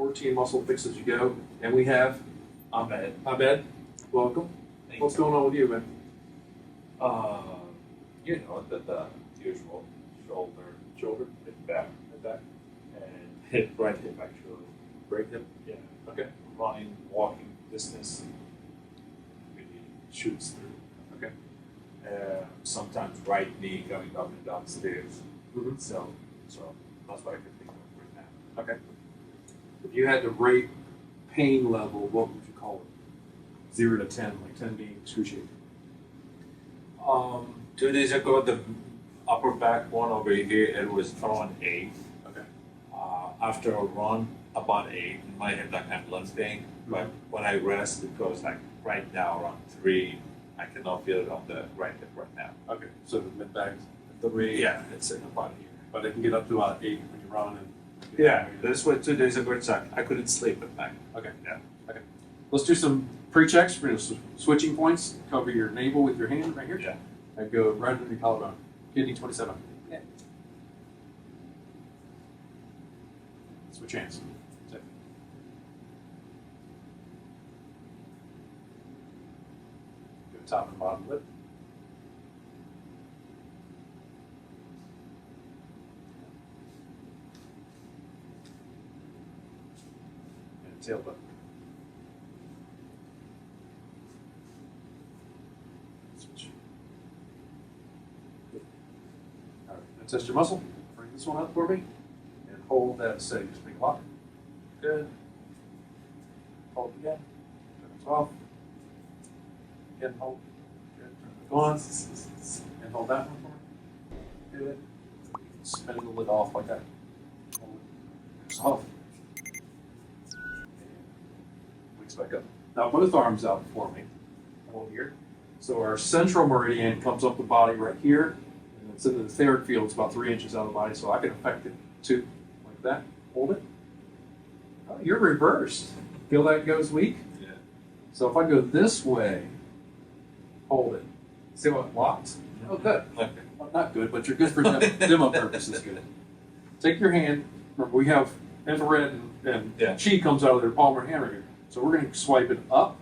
14 muscle fix as you go. And we have Abed. Welcome. What's going on with you, man? The usual shoulder, mid back, Back. and hip, right hip actually. Right hip. Yeah. Okay. Running, walking distance really shoots through. Okay. Sometimes right knee going up and downstairs. Mm-hmm. So that's what I can think of right now. Okay. If you had to rate pain level, what would you call it? 0 to 10, like 10 being excruciating. 2 days ago, the upper back one over here, it was around 8. Okay. After a run, about 8, it might have that ambulance thing, but when I rest, it goes like right now around 3. I cannot feel it on the right hip right now. Okay. So the mid back, 3. Yeah, it's in about here. But it can get up to about 8 when you run. And Yeah, this was 2 days ago. It's like I couldn't sleep at night. Okay. Yeah. Okay. Let's do some pre-checks. We're going to switching points. Cover your navel with your hand right here. Yeah. And go right under your collarbone. Kidney 27. Yeah. Switch hands. That's it. Go top and bottom lip. And tail button. Switch. Good. All right, now test your muscle. Bring this one up for me. And hold that steady. Just make a lock. Good. Hold again. Turn it off. Again, hold. Good. Turn it on. And hold that one for me. Good. Spin the lid off like that. Hold it. Just off. Weeks back up. Now both arms out for me. Hold here. So our central meridian comes up the body right here. And it's in the etheric field. It's about 3 inches out of the body. So I can affect it too. Like that. Hold it. Oh, you're reversed. Feel that goes weak? Yeah. So if I go this way, hold it. See how it locks? Oh, good. Okay. Well, not good, but you're good for demo purposes. Good. Take your hand. Remember, we have infrared and Yeah. chi comes out of their palm or hand right here. So we're going to swipe it up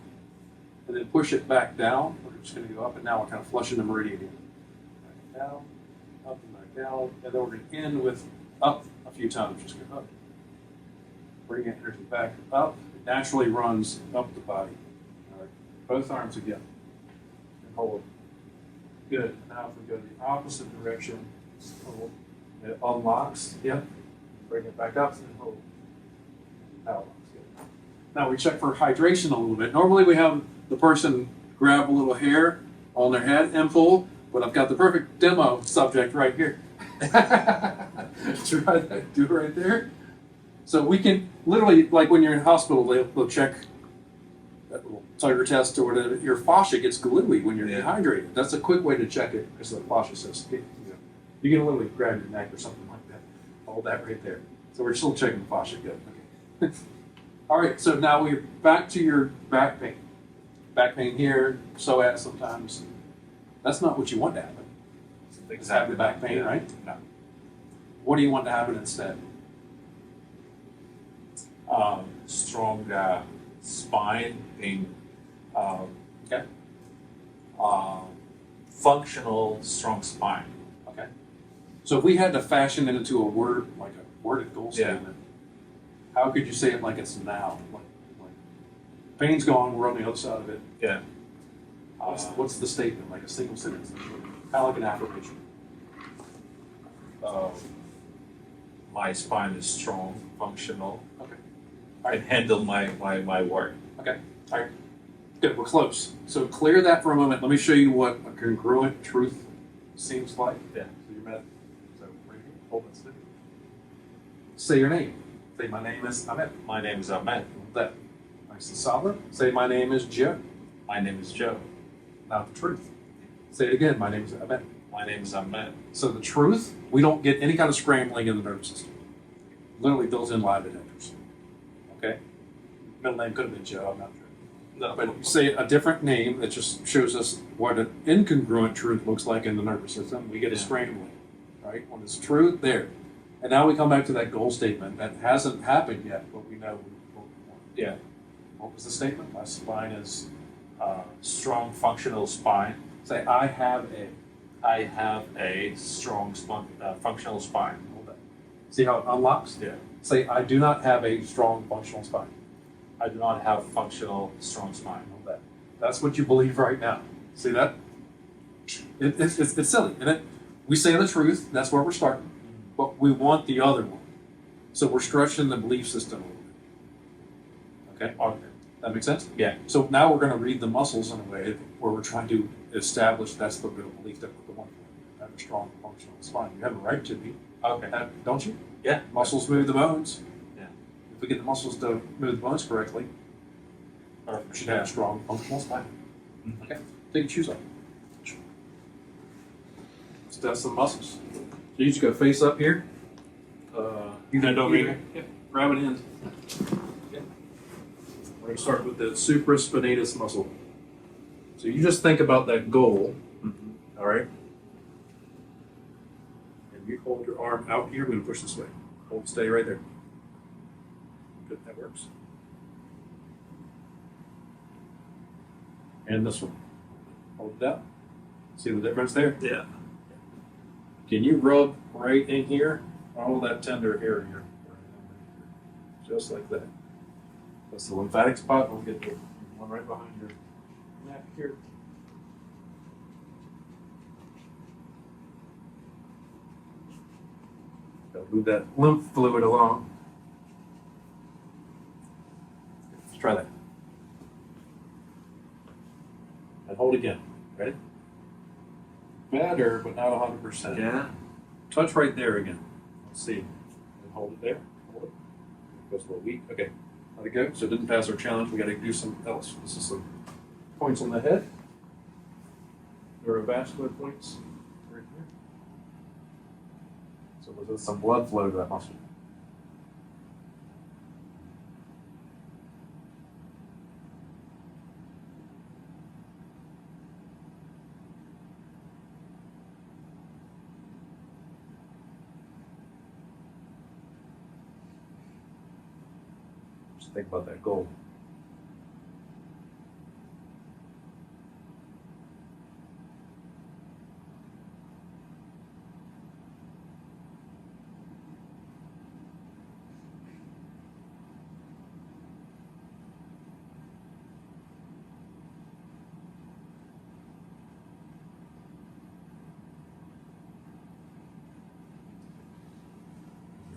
and then push it back down. We're just going to go up and down. We're kind of flushing the meridian in. Back down, up and back down. And then we're going to end with up a few times. Just go up. Bring that energy back up. It naturally runs up the body. All right. Both arms again. And hold. Good. Now if we go the opposite direction, hold. It unlocks. Yep. Bring it back up and hold. Now it locks. Good. Now we check for hydration a little bit. Normally we have the person grab a little hair on their head and pull, but I've got the perfect demo subject right here. Try that. Do it right there. So we can literally, like when you're in hospital, they'll check that little tiger test or whatever. Your fascia gets gluey when you're dehydrated. That's a quick way to check it because the fascia says, you can literally grab your neck or something like that. Hold that right there. So we're still checking the fascia. Good. Okay. All right. So now we're back to your back pain. Back pain here, psoas sometimes. That's not what you want to happen. It's having back pain, right? No. What do you want to happen instead? Strong spine in Okay. functional strong spine. Okay. So if we had to fashion it into a word, like a worded goal statement, how could you say it like it's now? Like pain's gone, we're on the other side of it. Yeah. What's the statement? Like a single sentence? Kind of like an affirmation. My spine is strong, functional. Okay. I can handle my work. Okay. All right. Good. We're close. So clear that for a moment. Let me show you what a congruent truth seems like. Yeah. So you're met. So right here. Hold it still. Say your name. Say my name is Ahmed. My name is Ahmed. That. Nice and solid. Say my name is Joe. My name is Joe. Now the truth. Say it again. My name is Ahmed. My name is Ahmed. So the truth, we don't get any kind of scrambling in the nervous system. Literally built-in lie detectors. Okay? Middle name could have been Joe, I'm not sure. No, but you say a different name that just shows us what an incongruent truth looks like in the nervous system. We get a scrambling, right? When it's truth, there. And now we come back to that goal statement that hasn't happened yet, but we know what we want. Yeah. What was the statement? My spine is, Strong functional spine. say, I have a. I have a strong functional spine. Hold that. See how it unlocks? Yeah. Say, I do not have a strong functional spine. I do not have functional strong spine. Hold that. That's what you believe right now. See that? It's silly, isn't it? We say the truth, that's where we're starting, but we want the other one. So we're stretching the belief system a little bit. Okay? That makes sense? Yeah. So now we're going to read the muscles in a way where we're trying to establish that's the real belief that we're the one. I have a strong functional spine. You have a right to be. Okay. Don't you? Yeah. Muscles move the bones. Yeah. If we get the muscles to move the bones correctly, we should have a strong functional spine. Mhm. Okay? Take your shoes off. Let's test the muscles. So you just go face up here. You Hand over here. Yeah. Grab an end. Okay. We're going to start with the supraspinatus muscle. So you just think about that goal. Mm-hmm. All right. And you hold your arm out here. We're going to push this way. Hold, stay right there. Good, that works. And this one. Hold it out. See the difference there? Yeah. Can you rub right in here? All that tender area. Just like that. That's the lymphatic spot. We'll get the one right behind your neck here. Gotta move that lymph fluid along. Let's try that. And hold again. Ready? Better, but not 100%. Yeah. Touch right there again. Let's see. And hold it there. Hold it. It goes a little weak. Okay. Let it go. So it didn't pass our challenge. We got to do something else. This is some points on the head. Neurovascular points right here. So there's some blood flow to that muscle. Just think about that goal.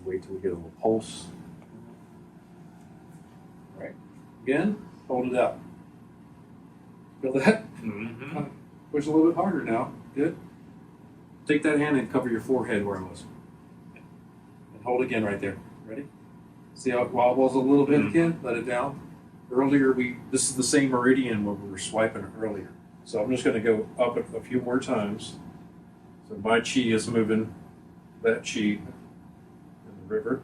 Wait till we get a little pulse. All right. Again, hold it out. Feel that? Mm-hmm. Push a little bit harder now. Good. Take that hand and cover your forehead where it was. And hold again right there. Ready? See how it wobbles a little bit again? Let it down. Earlier, this is the same meridian where we were swiping earlier. So I'm just going to go up a few more times. So my chi is moving that chi in the river.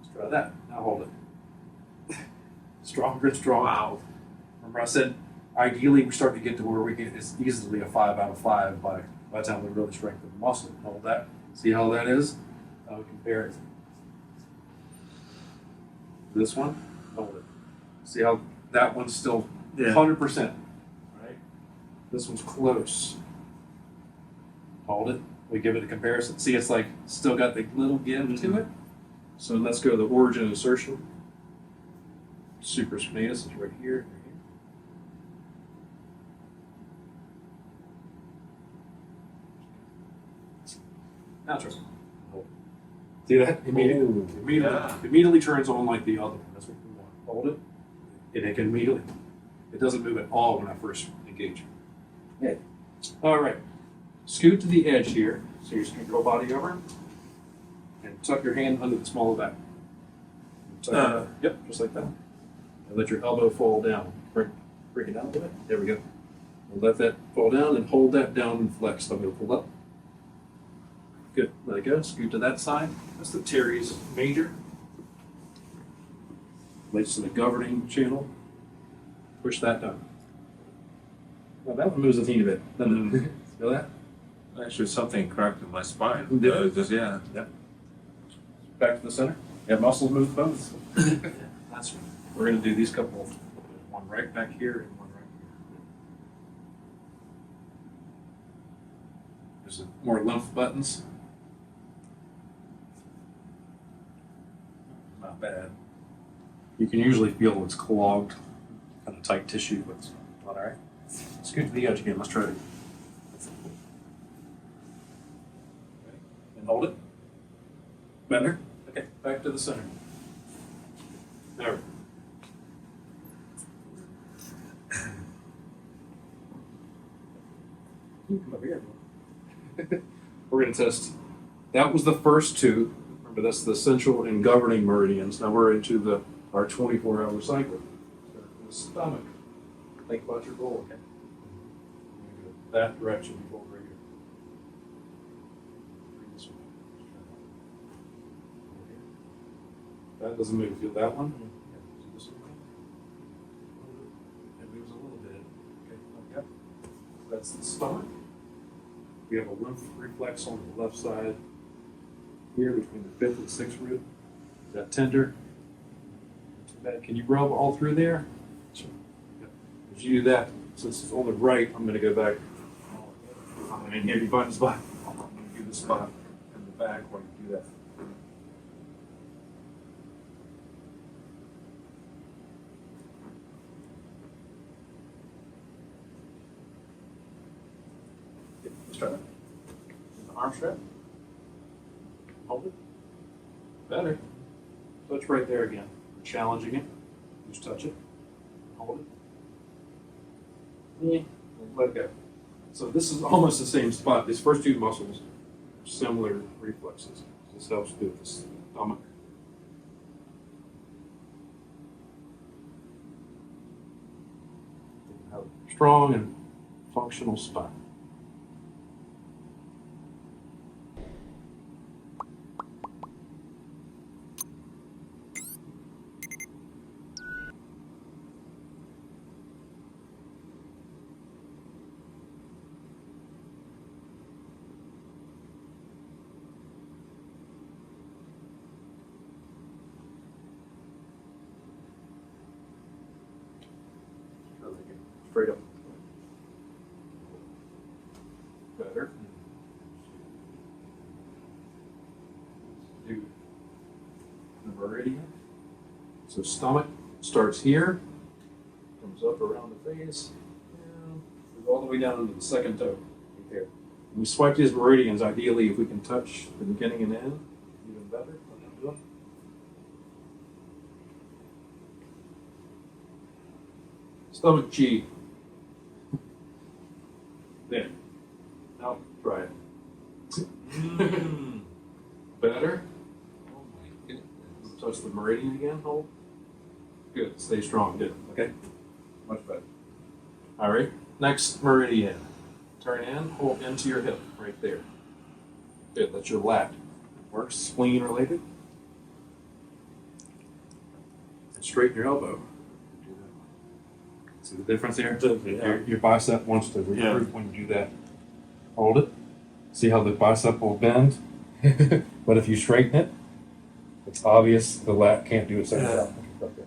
Let's try that. Now hold it. Stronger and stronger. Wow. Remember I said, ideally we start to get to where we get it's easily a 5 out of 5 by the time we really strengthen the muscle. Hold that. See how that is? How we compare it. This one, hold it. See how that one's still 100%. Right? This one's close. Hold it. We give it a comparison. See, it's like still got the little give to it. So let's go to the origin of insertion. Supraspinatus is right here. Now try. See that? Immediately turns on like the other one. That's what we want. Hold it. And it can immediately. It doesn't move at all when I first engage. Yeah. All right. Scoot to the edge here. So you scoot your whole body over. And tuck your hand under the small of that. Yep, just like that. And let your elbow fall down. Bring it down a little bit. There we go. And let that fall down and hold that down and flex. I'm going to pull up. Good. Let it go. Scoot to that side. That's the teres major. Relates to the governing channel. Push that down. Well, that one moves a teeny bit. Feel that? Actually, something cracked in my spine. Did it? Just, yeah. Back to the center. Yeah, muscles move both. That's we're gonna do these couple. One right back here and one right here. There's more lymph buttons. Not bad. You can usually feel it's clogged, kind of tight tissue, but it's not all right. Scoot to the edge again. Let's try it. Okay. And hold it. Better. Okay. Back to the center. There. Come over here. We're going to test. That was the first two. Remember, that's the central and governing meridians. Now we're into our 24-hour cycle. Start in the stomach. Think about your goal, okay? That direction before right here. This one. That doesn't move. Feel that one? Yeah. See this one? It moves a little bit. Okay. Yep. That's the stomach. We have a lymph reflex on the left side here between the 5th and 6th rib. Is that tender? Not too bad. Can you rub all through there? Sure. Yep. As you do that, since it's on the right, I'm going to go back. I'm going to give you button spot. I'm going to do the spot in the back while you do that. Let's try that. The arm strap. Hold it. Better. Touch right there again. We're challenging it. Just touch it. Hold it. Yeah. Let it go. So this is almost the same spot. These first two muscles are similar reflexes. This helps with the stomach. Have a strong and functional spine. Straight up. Better. Do the meridian. So stomach starts here, comes up around the face, and goes all the way down into the second toe. Right there. When we swipe these meridians, ideally, if we can touch the beginning and end, even better. Let them do it. Stomach G. There. Now try it. Better. Oh my goodness. Touch the meridian again. Hold. Good. Stay strong. Good. Okay. Much better. All right. Next meridian. Turn in. Hold into your hip. Right there. Good. That's your lat. Works. Spleen related. And straighten your elbow. See the difference here? Yeah. Your bicep wants to recruit when you do that. Hold it. See how the bicep will bend? But if you straighten it, it's obvious the lat can't do its own job. Okay.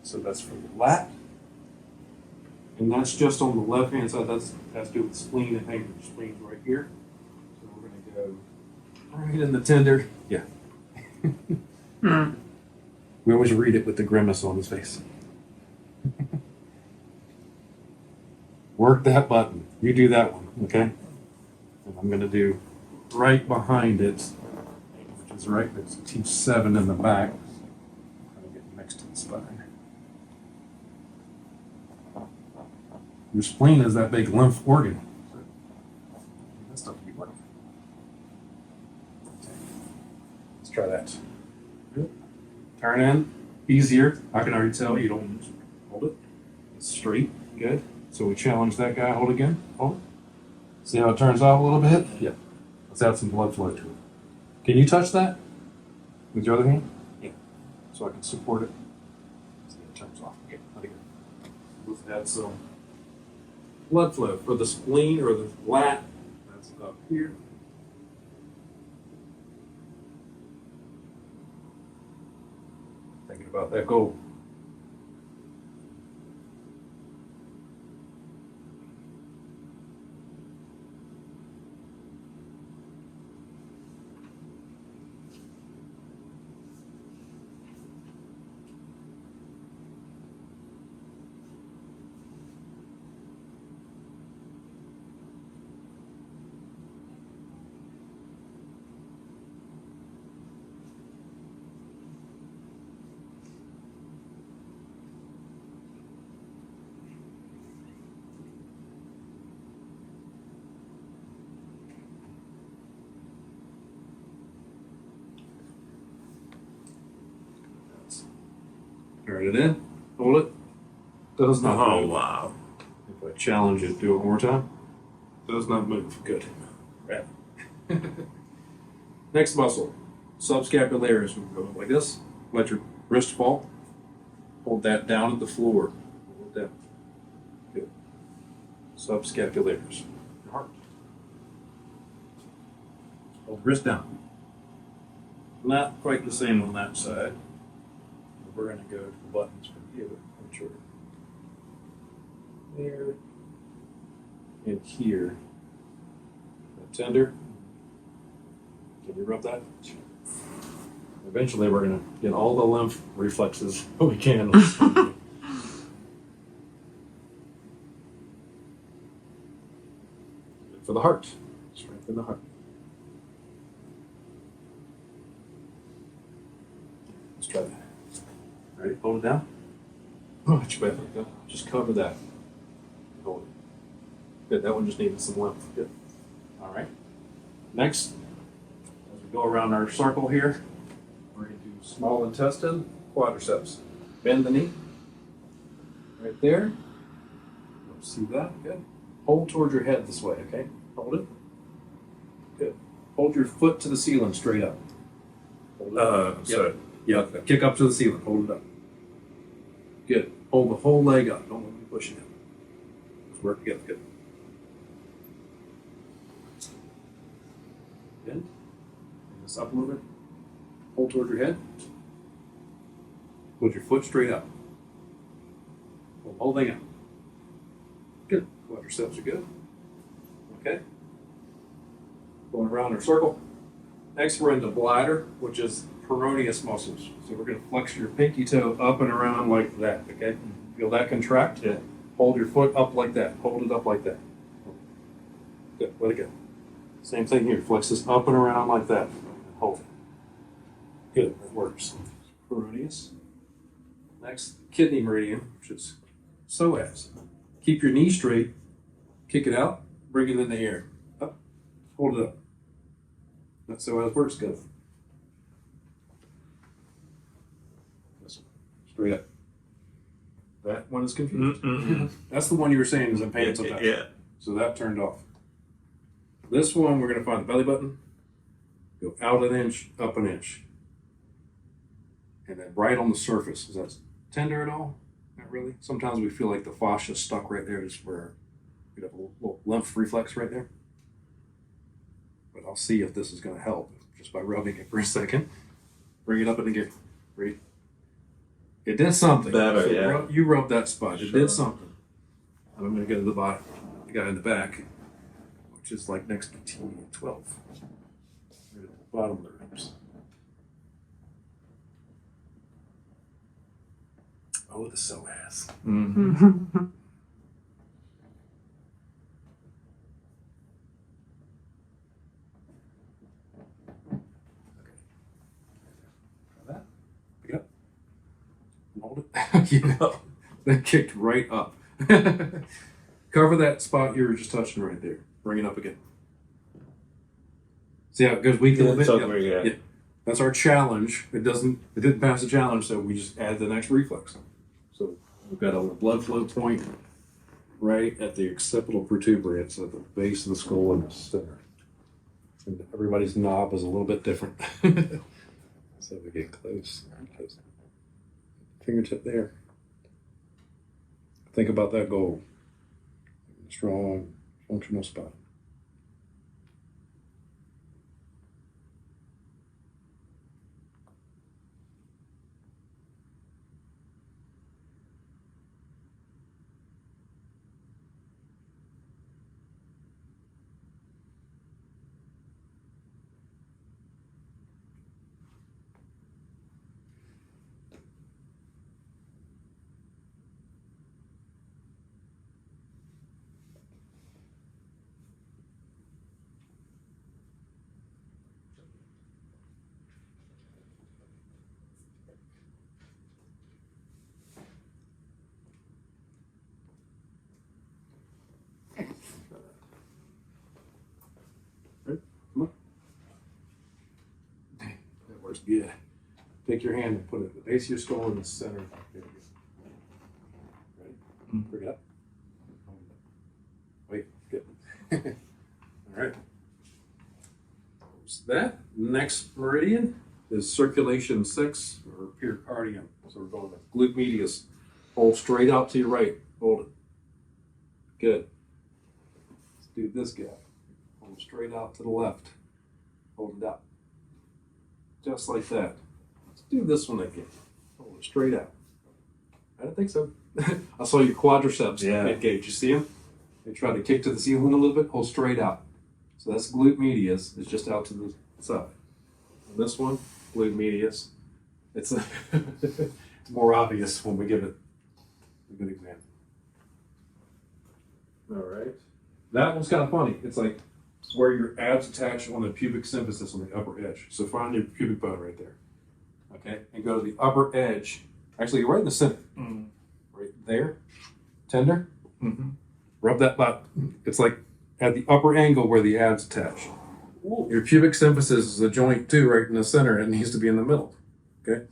So that's for the lat. And that's just on the left hand side. That's to do with spleen and hanging. Spleen's right here. So we're going to go right in the tender. Yeah. We always read it with the grimace on his face. Work that button. You do that one, okay? And I'm going to do right behind it, which is right next to T7 in the back. Kind of get next to the spine. Your spleen is that big lymph organ. That stuff will be working. Let's try that. Good. Turn in. Easier. I can already tell you don't hold it. It's straight. Good. So we challenge that guy. Hold again. Hold. See how it turns off a little bit? Yeah. Let's add some blood flow to it. Can you touch that with your other hand? Yeah. So I can support it. See how it turns off. Okay. Let it go. Let's add some blood flow for the spleen or the lat. That's up here. Thinking about that goal. Turn it in, hold it. Does not Oh, move. wow. If I challenge it, do it one more time. Does not move. Good. Right. Next muscle, subscapularis. We'll go like this. Let your wrist fall. Hold that down at the floor. Hold it down. Good. Subscapularis. Your heart. Hold the wrist down. Not quite the same on that side. We're going to go to the buttons from here. I'm sure. There. And here. Tender. Can you rub that? Eventually, we're going to get all the lymph reflexes we can. For the heart. Strengthen the heart. Let's try that. Ready? Hold it down. Much better. Just cover that. Hold it. Good. That one just needed some lymph. Good. All right. Next, as we go around our circle here, we're going to do small intestine, quadriceps. Bend the knee. Right there. See that? Good. Hold towards your head this way, okay? Hold it. Good. Hold your foot to the ceiling straight up. Hold it. So Yep. Kick up to the ceiling. Hold it up. Good. Hold the whole leg up. Don't let me push it in. Let's work together. Good. Bend. Bring this up a little bit. Hold towards your head. Hold your foot straight up. Hold the whole thing up. Good. Quadriceps are good. Okay. Going around our circle. Next, we're into bladder, which is peroneus muscles. So we're going to flex your pinky toe up and around like that, okay? Feel that contract? Yeah. Hold your foot up like that. Hold it up like that. Good. Let it go. Same thing here. Flex this up and around like that. Hold it. Good. That works. Peroneus. Next, kidney meridian, which is psoas. Keep your knee straight. Kick it out. Bring it in the air. Up. Hold it up. That's how it works. Good. Straight up. That one is confused. That's the one you were saying is in pain sometimes. Yeah. So that turned off. This one, we're going to find the belly button. Go out an inch, up an inch. And then right on the surface. Is that tender at all? Not really. Sometimes we feel like the fascia is stuck right there, just where we have a little lymph reflex right there. But I'll see if this is going to help just by rubbing it for a second. Bring it up and again. Breathe. It did something. Better, So yeah. you rubbed that spot. It Sure. did something. And I'm going to go to the bottom, the guy in the back, which is like next to T12. Right at the bottom of the ribs. Oh, the psoas. That. Pick it up. Hold it. You know, that kicked right up. Cover that spot you were just touching right there. Bring it up again. See how it goes weak a little bit? Yeah. That's our challenge. It didn't pass the challenge, so we just add the next reflex. So we've got a blood flow point right at the occipital protuberance at the base of the skull in the center. And everybody's knob is a little bit different. So we get close. Fingertip there. Think about that goal. Strong, functional spot. good. Take your hand and put it at the base of your skull in the center. There we go. Ready? Bring it up. Wait, good. All right. So that next meridian is circulation 6 or pericardium. So we're going with glute medius. Hold straight out to your right. Hold it. Good. Let's do this guy. Hold straight out to the left. Hold it up. Just like that. Let's do this one again. Hold it straight out. I don't think so. I saw your quadriceps engage. You see them? They try to kick to the ceiling a little bit. Hold straight out. So that's glute medius. It's just out to the side. And this one, glute medius. It's more obvious when we give it a good example. All right. That one's kind of funny. It's like where your abs attach on the pubic symphysis on the upper edge. So find your pubic bone right there. Okay. And go to the upper edge. Actually, right in the center. Right there. Tender. Rub that butt. It's like at the upper angle where the abs attach. Ooh. Your pubic symphysis is a joint too, right in the center. It needs to be in the middle. Okay.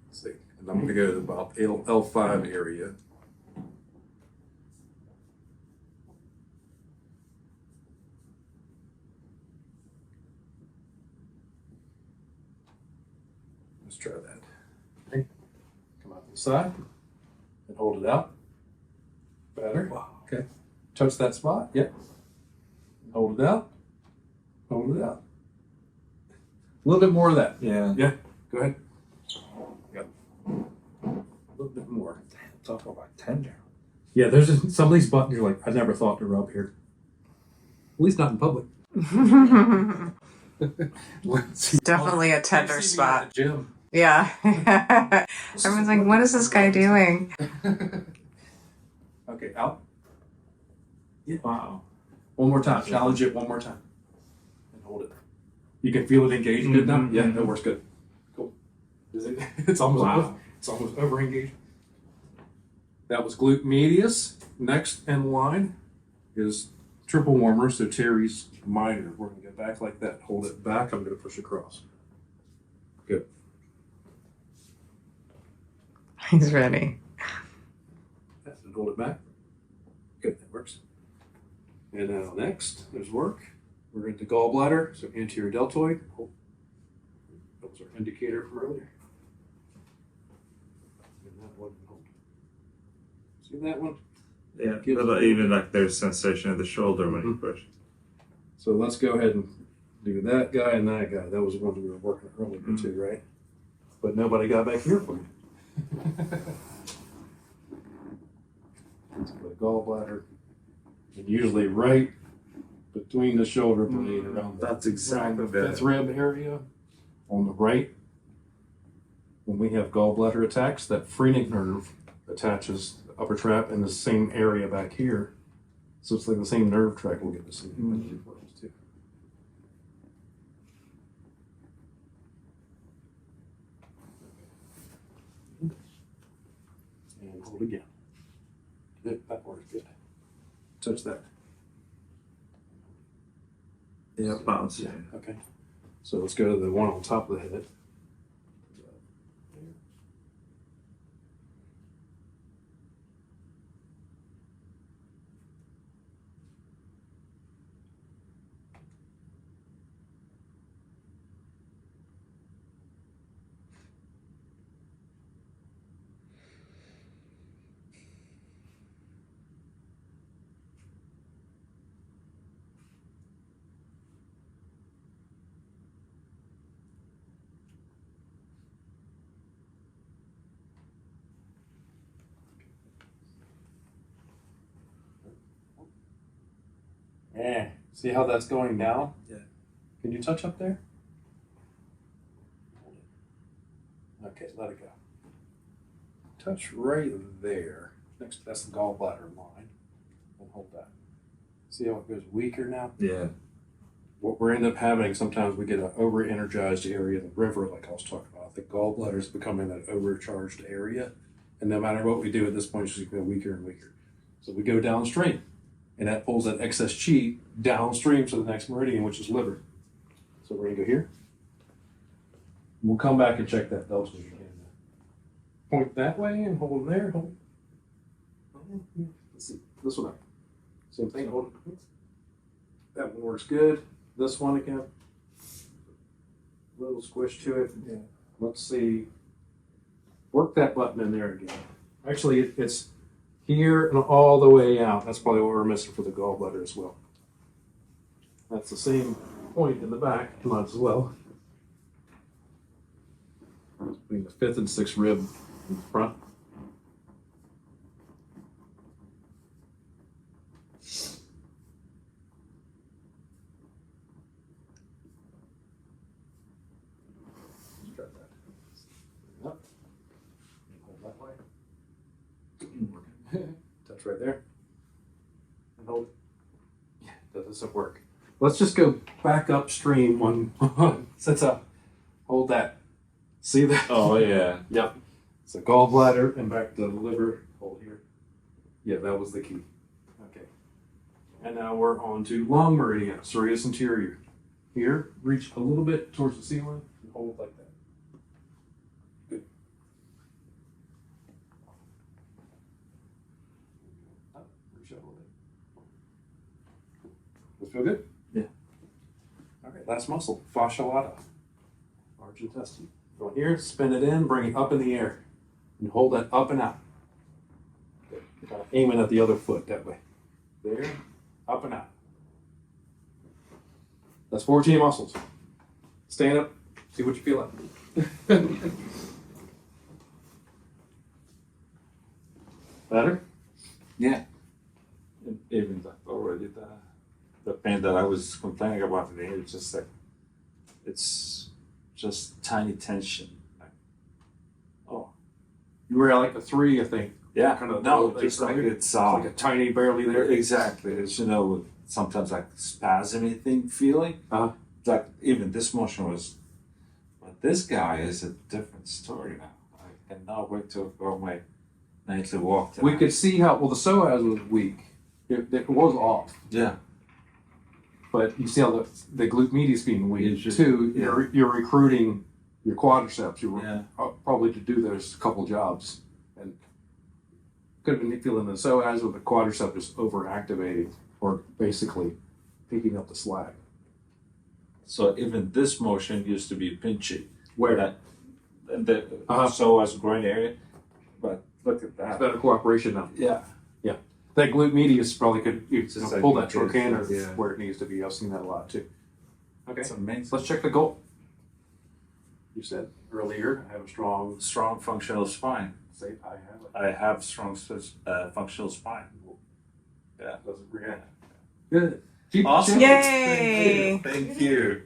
Let's see. And I'm going to go to about L5 area. Let's try that. Okay. Come out to the side and hold it out. Better. Wow. Okay. Touch that spot. Yep. Hold it out. Hold it out. A little bit more of that. Yeah. Yeah. Go ahead. Yep. A little bit more. Talk about tender. Yeah, there's just some of these buttons you're like, I never thought to rub here. At least not in public. Definitely a tender spot. At the gym. Yeah. Everyone's like, what is this guy doing? Okay, out. Yeah. Wow. One more time. Challenge it one more time. And hold it. You can feel it engaged good now? Yeah, that works good. Cool. Is it? It's almost over engaged. That was glute medius. Next in line is triple warmer, so teres minor. We're going to get back like that. Hold it back. I'm going to push across. Good. He's ready. And hold it back. Good, that works. And now next, there's work. We're into gallbladder, so anterior deltoid. Oh, that was our indicator from earlier. And that one, hold. See that one? Yeah, but even like there's sensation in the shoulder when you push. So let's go ahead and do that guy and that guy. That was the one we were working earlier too, right? But nobody got back here for me. Let's put a gallbladder. And usually right between the shoulder blade around That's exactly the fifth rib area on the right. When we have gallbladder attacks, that phrenic nerve attaches the upper trap in the same area back here. So it's like the same nerve track we'll get to see. Too. And hold again. Good, that works good. Touch that. Yeah, bounce. Yeah, okay. So let's go to the one on top of the head. Yeah. See how that's going down? Yeah. Can you touch up there? Okay, let it go. Touch right there. Next, that's the gallbladder line. And hold that. See how it goes weaker now? Yeah. What we end up having, sometimes we get an over-energized area in the river, like I was talking about. The gallbladder is becoming that overcharged area. And no matter what we do at this point, it's just going to go weaker and weaker. So we go downstream. And that pulls that excess chi downstream to the next meridian, which is liver. So we're going to go here. We'll come back and check that though. So you can point that way and hold them there. Hold. Let's see. This one up. Same thing. Hold it. That one works good. This one again. Little squish to it. Yeah. Let's see. Work that button in there again. Actually, it's here and all the way out. That's probably what we're missing for the gallbladder as well. That's the same point in the back. Might as well. Between the 5th and 6th rib in the front. Try that. Up. Hold that way. Touch right there. And hold it. Yeah, that doesn't work. Let's just go back upstream one. Since hold that. See that? Oh yeah. Yep. So gallbladder and back to the liver. Hold here. Yeah, that was the key. Okay. And now we're on to long meridian, serratus anterior. Here, reach a little bit towards the ceiling and hold like that. Good. Up, reach out a little bit. Does it feel good? Yeah. All right, last muscle, fascia lata, large intestine. Go here, spin it in, bring it up in the air, and hold that up and out. Good. Kind of aiming at the other foot that way. There, up and out. That's 14 muscles. Stand up, see what you feel like. Better? Yeah. And even already the pain that I was complaining about today, it's just like it's just tiny tension. Oh, you were at like a 3, I think. Yeah, Kind of no, low, just right? like it's Like a tiny, barely there. exactly. It's sometimes like spasmy thing feeling. Like even this motion was, but this guy is a different story now. I cannot wait to go on my nightly walk. We tonight. could see how well the psoas was weak. It was off, Yeah. but you see how the glute medius being weak It's just- too. yeah. You're recruiting your quadriceps. You were Yeah. probably to do those couple jobs, and could have been feeling the psoas with the quadricep just overactivating or basically picking up the slack. So even this motion used to be pinchy. Where that the Uh-huh. psoas groin area, but look at it's that. better cooperation now. Yeah. That glute medius probably could Just like pull that it is, trochanter yeah. where it needs to be. I've seen that a lot too. Okay, It's amazing. let's check the goal. You said earlier, I have a strong. Strong functional spine. Say I have it. I have strong functional spine. Yeah. Doesn't react. Good. Keep Awesome. checking. Yay! Thank you.